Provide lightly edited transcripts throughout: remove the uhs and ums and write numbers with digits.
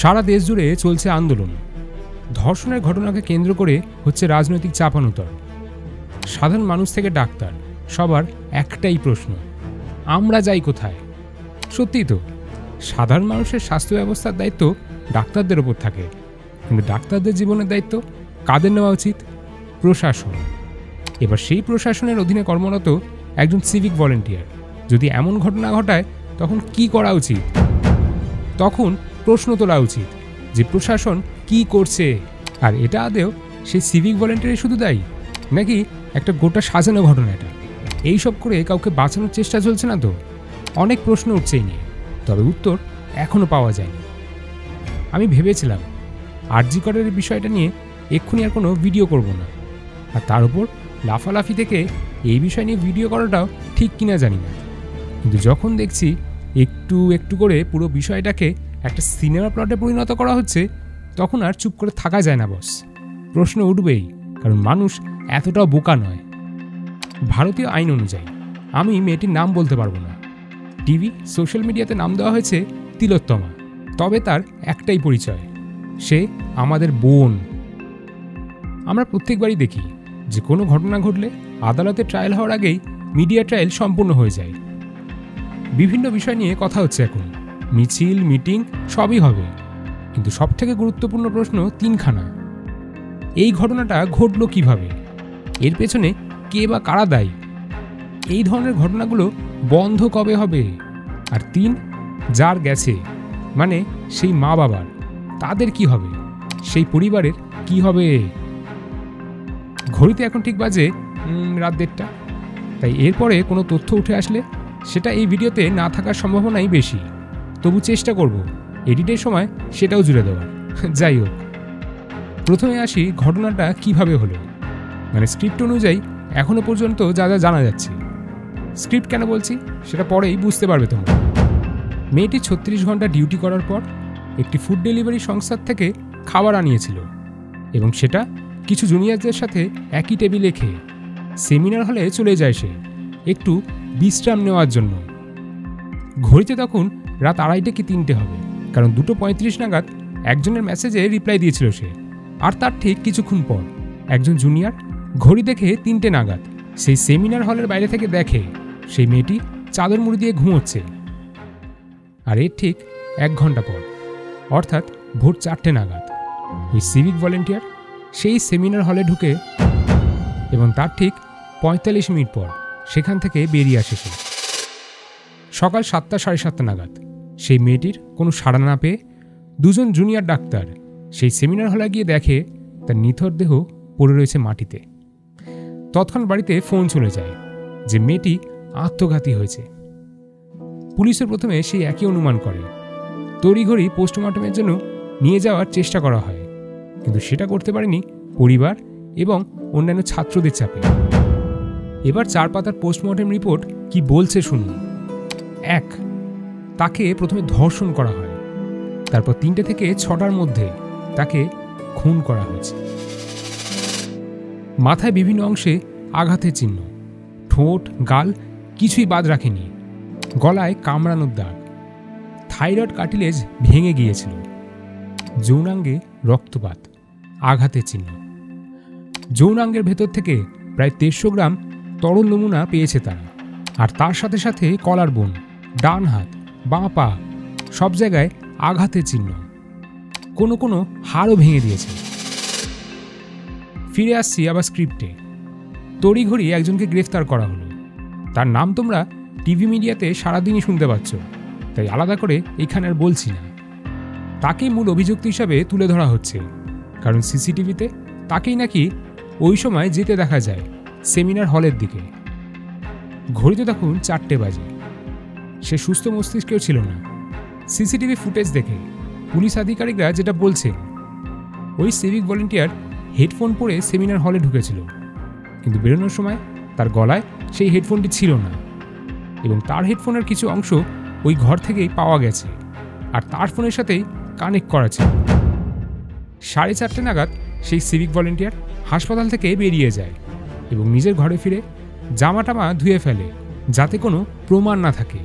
সারা দেশ জুড়ে চলছে আন্দোলন। ধর্ষণের ঘটনাকে কেন্দ্র করে হচ্ছে রাজনৈতিক চাপানুতর। সাধারণ মানুষ থেকে ডাক্তার সবার একটাই প্রশ্ন, আমরা যাই কোথায়? সত্যিই তো, সাধারণ মানুষের স্বাস্থ্য ব্যবস্থার দায়িত্ব ডাক্তারদের ওপর থাকে, কিন্তু ডাক্তারদের জীবনের দায়িত্ব কাদের নেওয়া উচিত? প্রশাসন। এবার সেই প্রশাসনের অধীনে কর্মরত একজন সিভিক ভলেন্টিয়ার যদি এমন ঘটনা ঘটায় তখন কি করা উচিত? তখন প্রশ্ন তোলা উচিত যে প্রশাসন কি করছে, আর এটা আদেও সেই সিভিক ভলেন্টিয়ারই শুধু দায়ী, নাকি একটা গোটা সাজানো ঘটনা এটা? এইসব করে কাউকে বাঁচানোর চেষ্টা চলছে না তো? অনেক প্রশ্ন উঠছে এই নিয়ে, তবে উত্তর এখনও পাওয়া যায়নি। আমি ভেবেছিলাম আরজি করের বিষয়টা নিয়ে এক্ষুনি আর কোনো ভিডিও করব না, আর তার উপর লাফালাফি থেকে এই বিষয় নিয়ে ভিডিও করাটাও ঠিক কিনা জানি না, কিন্তু যখন দেখছি একটু একটু করে পুরো বিষয়টাকে একটা সিনেমা প্লটে পরিণত করা হচ্ছে, তখন আর চুপ করে থাকা যায় না বস। প্রশ্ন উঠবেই, কারণ মানুষ এতটাও বোকা নয়। ভারতীয় আইন অনুযায়ী আমি মেয়েটির নাম বলতে পারবো না। টিভি সোশ্যাল মিডিয়াতে নাম দেওয়া হয়েছে তিলোত্তমা, তবে তার একটাই পরিচয়, সে আমাদের বোন। আমরা প্রত্যেকবারই দেখি যে কোনো ঘটনা ঘটলে আদালতে ট্রায়াল হওয়ার আগেই মিডিয়া ট্রায়াল সম্পূর্ণ হয়ে যায়। বিভিন্ন বিষয় নিয়ে কথা হচ্ছে এখন, মিছিল মিটিং সবই হবে, কিন্তু সবথেকে গুরুত্বপূর্ণ প্রশ্ন তিনখানা। এই ঘটনাটা ঘটল কিভাবে? এর পেছনে কে বা কারা দায়ী? এই ধরনের ঘটনাগুলো বন্ধ কবে হবে? আর তিন, যার গেছে মানে সেই মা বাবার, তাদের কি হবে? সেই পরিবারের কি হবে? ঘড়িতে এখন ঠিক বাজে রাত 1:30, তাই এরপরে কোনো তথ্য উঠে আসলে সেটা এই ভিডিওতে না থাকার সম্ভাবনাই বেশি। তবু চেষ্টা করব এডিটের সময় সেটাও জুড়ে দেওয়ার। যাই হোক, প্রথমে আসি ঘটনাটা কিভাবে হলো, মানে স্ক্রিপ্ট অনুযায়ী এখনও পর্যন্ত যা যা জানা যাচ্ছে। স্ক্রিপ্ট কেন বলছি সেটা পরেই বুঝতে পারবে তোমরা। মেয়েটি 36 ঘন্টা ডিউটি করার পর একটি ফুড ডেলিভারি সংস্থার থেকে খাবার আনিয়েছিল, এবং সেটা কিছু জুনিয়রদের সাথে একই টেবিলে খেয়ে সেমিনার হলে চলে যায় সে একটু বিশ্রাম নেওয়ার জন্য। ঘড়িতে তখন রাত 2:30 কি 3টে হবে, কারণ 2:35 নাগাদ একজনের মেসেজে রিপ্লাই দিয়েছিল সে। আর তার ঠিক কিছুক্ষণ পর একজন জুনিয়র ঘড়ি দেখে 3টে নাগাদ সেই সেমিনার হলের বাইরে থেকে দেখে সেই মেয়েটি চাদর মুড়ি দিয়ে ঘুমোচ্ছে। আর এর ঠিক 1 ঘন্টা পর, অর্থাৎ ভোর 4টে নাগাদ, ওই সিভিক ভলেন্টিয়ার সেই সেমিনার হলে ঢুকে এবং তার ঠিক 45 মিনিট পর সেখান থেকে বেরিয়ে আসে সে। সকাল 7টা 7:30 নাগাদ সেই মেয়েটির কোনো সাড়া না পেয়ে দুজন জুনিয়র ডাক্তার সেই সেমিনার হলে গিয়ে দেখে তার নিথর দেহ পড়ে রয়েছে মাটিতে। তৎক্ষণ বাড়িতে ফোন চলে যায় যে মেয়েটি আত্মঘাতী হয়েছে। পুলিশের প্রথমে সেই একই অনুমান করে। তড়িঘড়ি পোস্টমর্টমের জন্য নিয়ে যাওয়ার চেষ্টা করা হয়, কিন্তু সেটা করতে পারেনি পরিবার এবং অন্যান্য ছাত্রদের চাপে। এবার 4 পাতার পোস্টমর্টম রিপোর্ট কি বলছে শুনুন। 1, তাকে প্রথমে ধর্ষণ করা হয়, তারপর 3টে থেকে 6টার মধ্যে তাকে খুন করা হয়েছে। মাথায় বিভিন্ন অংশে আঘাতের চিহ্ন, ঠোঁট গাল কিছুই বাদ রাখেনি, গলায় কামড়ানোর দাগ, থাইরয়েড কার্টিলেজ ভেঙে গিয়েছিল, যৌনাঙ্গে রক্তপাত, আঘাতের চিহ্ন। যৌনাঙ্গের ভেতর থেকে প্রায় 150 গ্রাম তরল নমুনা পেয়েছে তারা, আর তার সাথে সাথে কলার বোন, ডান হাত, বাঁ পা সব জায়গায় আঘাতের চিহ্ন, কোনো কোনো হাড়ও ভেঙে দিয়েছে। ফিরে আসছি আবার স্ক্রিপ্টে। তড়িঘড়ি একজনকে গ্রেফতার করা হলো। তার নাম তোমরা টিভি মিডিয়াতে সারাদিনই শুনতে পাচ্ছ, তাই আলাদা করে এখানে আর বলছি না। তাকেই মূল অভিযুক্ত হিসাবে তুলে ধরা হচ্ছে, কারণ সিসিটিভিতে তাকেই নাকি ওই সময় যেতে দেখা যায় সেমিনার হলের দিকে। ঘড়িতে তখন 4টে বাজে। সে সুস্থ মস্তিষ্কেও ছিল না। সিসিটিভি ফুটেজ দেখে পুলিশ আধিকারিকরা যেটা বলছেন, ওই সিভিক ভলেন্টিয়ার হেডফোন পরে সেমিনার হলে ঢুকেছিল, কিন্তু বেরোনোর সময় তার গলায় সেই হেডফোনটি ছিল না, এবং তার হেডফোনের কিছু অংশ ওই ঘর থেকেই পাওয়া গেছে, আর তার ফোনের সাথেই কানেক্ট করা ছিল। 4:30 নাগাদ সেই সিভিক ভলেন্টিয়ার হাসপাতাল থেকে বেরিয়ে যায় এবং নিজের ঘরে ফিরে জামা টামা ধুয়ে ফেলে যাতে কোনো প্রমাণ না থাকে,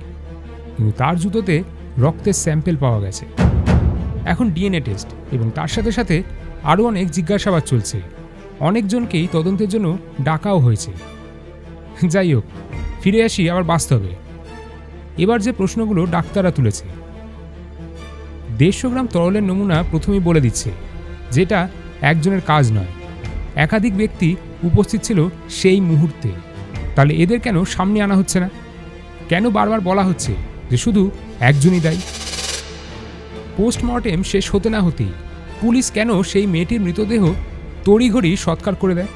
কিন্তু তার জুতোতে রক্তের স্যাম্পেল পাওয়া গেছে। এখন ডিএনএ টেস্ট এবং তার সাথে সাথে আরও অনেক জিজ্ঞাসাবাদ চলছে। অনেকজনকেই তদন্তের জন্য ডাকাও হয়েছে। যাই হোক, ফিরে আসি আবার বাস্তবে। এবার যে প্রশ্নগুলো ডাক্তাররা তুলেছে, 150 গ্রাম তরলের নমুনা প্রথমেই বলে দিচ্ছে যেটা একজনের কাজ নয়, একাধিক ব্যক্তি উপস্থিত ছিল সেই মুহূর্তে। তাহলে এদের কেন সামনে আনা হচ্ছে না? কেন বারবার বলা হচ্ছে যে শুধু একজনই দায়ী? পোস্টমর্টেম শেষ হতে না হতেই পুলিশ কেন সেই মেয়েটির মৃতদেহ তড়িঘড়ি সৎকার করে দেয়?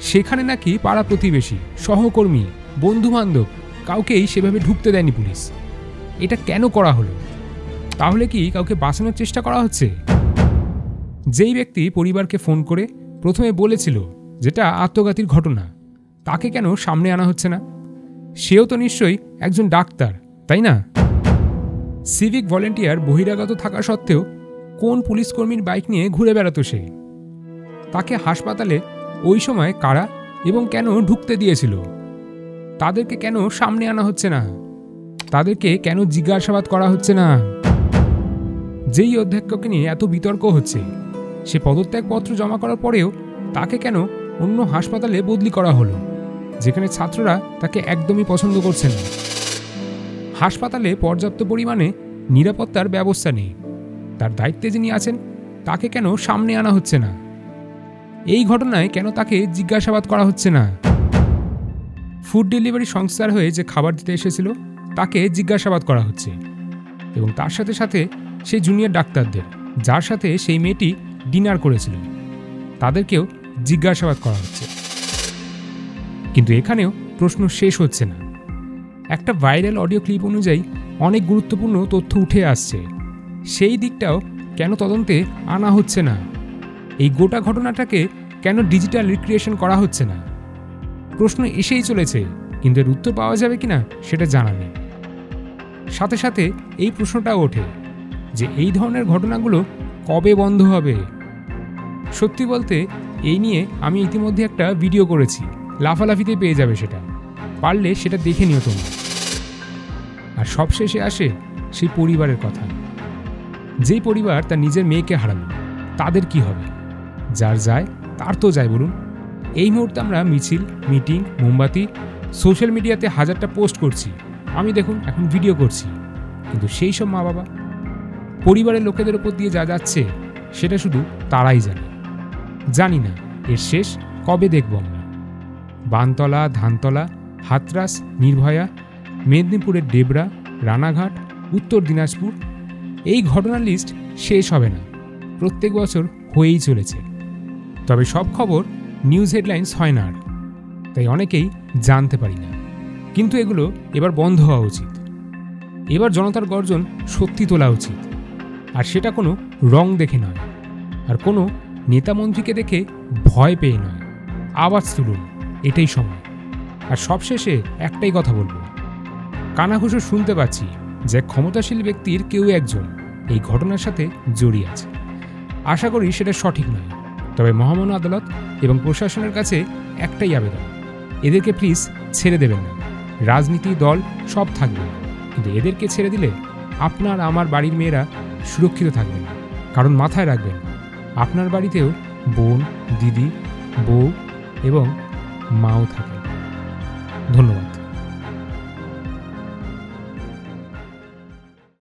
সেখানে নাকি পাড়া প্রতিবেশী, সহকর্মী, বন্ধুবান্ধব কাউকেই সেভাবে ঢুকতে দেয়নি পুলিশ। এটা কেন করা হলো? তাহলে কি কাউকে বাঁচানোর চেষ্টা করা হচ্ছে? যেই ব্যক্তি পরিবারকে ফোন করে প্রথমে বলেছিল যেটা আত্মঘাতীর ঘটনা, তাকে কেন সামনে আনা হচ্ছে না? সেও তো নিশ্চয়ই একজন ডাক্তার, তাই না? সিভিক ভলেন্টিয়ার বহিরাগত থাকা সত্ত্বেও কোন পুলিশ কর্মীর বাইক নিয়ে ঘুরে বেড়াতো সে? তাকে হাসপাতালে ওই সময় কারা এবং কেন ঢুকতে দিয়েছিল? তাদেরকে কেন সামনে আনা হচ্ছে না? তাদেরকে কেন জিজ্ঞাসাবাদ করা হচ্ছে না? যেই অধ্যক্ষকে নিয়ে এত বিতর্ক হচ্ছে, সে পদত্যাগপত্র জমা করার পরেও তাকে কেন অন্য হাসপাতালে বদলি করা হলো, যেখানে ছাত্ররা তাকে একদমই পছন্দ করছে না? হাসপাতালে পর্যাপ্ত পরিমাণে নিরাপত্তার ব্যবস্থা নেই। তার দায়িত্বে যিনি আছেন তাকে কেন সামনে আনা হচ্ছে না? এই ঘটনায় কেন তাকে জিজ্ঞাসাবাদ করা হচ্ছে না? ফুড ডেলিভারি সংস্থার হয়ে যে খাবার দিতে এসেছিল তাকে জিজ্ঞাসাবাদ করা হচ্ছে, এবং তার সাথে সাথে সেই জুনিয়র ডাক্তারদের যার সাথে সেই মেয়েটি ডিনার করেছিল তাদেরকেও জিজ্ঞাসাবাদ করা হচ্ছে। কিন্তু এখানেও প্রশ্ন শেষ হচ্ছে না। একটা ভাইরাল অডিও ক্লিপ অনুযায়ী অনেক গুরুত্বপূর্ণ তথ্য উঠে আসছে, সেই দিকটাও কেন তদন্তে আনা হচ্ছে না? এই গোটা ঘটনাটাকে কেন ডিজিটাল রিক্রিয়েশন করা হচ্ছে না? প্রশ্ন এসেই চলেছে, কিন্তু এর উত্তর পাওয়া যাবে কিনা সেটা জানা নেই। সাথে সাথে এই প্রশ্নটাও ওঠে যে এই ধরনের ঘটনাগুলো কবে বন্ধ হবে? সত্যি বলতে এই নিয়ে আমি ইতিমধ্যে একটা ভিডিও করেছি, লাফালাফিতে পেয়ে যাবে সেটা, পারলে সেটা দেখে নিও তোমরা। আর সবশেষে আসে সেই পরিবারের কথা। যেই পরিবার তার নিজের মেয়েকে হারালো, তাদের কি হবে? যার যায় তার তো যায় বলুন। এই মুহূর্তে আমরা মিছিল, মিটিং, মোমবাতি, সোশ্যাল মিডিয়াতে হাজারটা পোস্ট করছি, আমি দেখুন এখন ভিডিও করছি, কিন্তু সেই সব মা বাবা, পরিবারের লোকেদের ওপর দিয়ে যা যাচ্ছে সেটা শুধু তারাই জানে। জানি না এর শেষ কবে দেখব আমরা। বানতলা, ধানতলা, হাতরাস, নির্ভয়া, মেদিনীপুরের ডেবরা, রানাঘাট, উত্তর দিনাজপুর, এই ঘটনার লিস্ট শেষ হবে না, প্রত্যেক বছর হয়েই চলেছে। তবে সব খবর নিউজ হেডলাইন্স হয় না আর, তাই অনেকেই জানতে পারি না। কিন্তু এগুলো এবার বন্ধ হওয়া উচিত। এবার জনতার গর্জন সত্যি তোলা উচিত, আর সেটা কোনো রং দেখে নয়, আর কোনো নেতামন্ত্রীকে দেখে ভয় পেয়ে নয়। আওয়াজ তুলুন, এটাই সময়। আর সবশেষে একটাই কথা বলবো, কানাঘুষো শুনতে পাচ্ছি যে ক্ষমতাশীল ব্যক্তির কেউ একজন এই ঘটনার সাথে জড়িয়ে আছে। আশা করি সেটা সঠিক নয়, তবে মহামান্য আদালত এবং প্রশাসনের কাছে একটাই আবেদন, এদেরকে প্লিজ ছেড়ে দেবেন না। রাজনীতি, দল সব থাকবে, কিন্তু এদেরকে ছেড়ে দিলে আপনার আমার বাড়ির মেয়েরা সুরক্ষিত থাকবে না। কারণ মাথায় রাখবেন, আপনার বাড়িতেও বোন, দিদি, বউ এবং মাও থাকে। ধন্যবাদ।